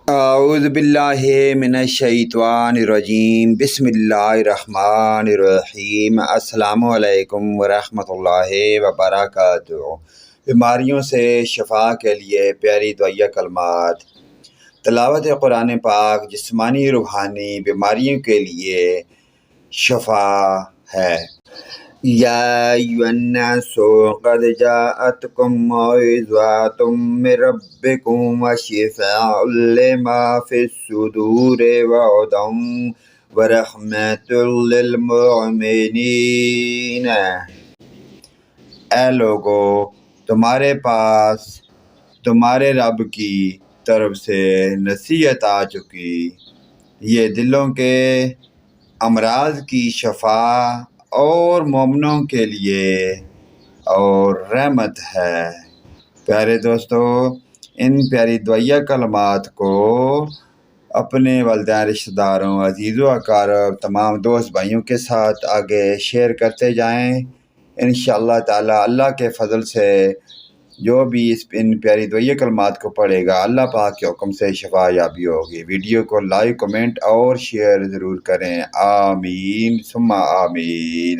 اعوذ باللہ من الشیطان الرجیم، بسم اللہ الرحمن الرحیم۔ السلام علیکم ورحمۃ اللہ وبرکاتہ۔ بیماریوں سے شفا کے لیے پیاری دعائیہ کلمات۔ تلاوت قرآن پاک جسمانی روحانی بیماریوں کے لیے شفا ہے۔ یا ایھا الناس قد جاءتکم موعظۃ من ربکم وشفاء لما فی الصدور وہدی ورحمۃ للمؤمنین۔ اے لوگو، تمہارے پاس تمہارے رب کی طرف سے نصیحت آ چکی، یہ دلوں کے امراض کی شفا اور مومنوں کے لیے اور رحمت ہے۔ پیارے دوستو، ان پیاری دعائیہ کلمات کو اپنے والدین، رشتہ داروں، عزیز و اقارب، تمام دوست بھائیوں کے ساتھ آگے شیئر کرتے جائیں۔ انشاءاللہ تعالی اللہ کے فضل سے جو بھی ان پیاری دعائیہ کلمات کو پڑھے گا، اللہ پاک کے حکم سے شفا یابی ہوگی۔ ویڈیو کو لائک، کمنٹ اور شیئر ضرور کریں۔ آمین ثم آمین۔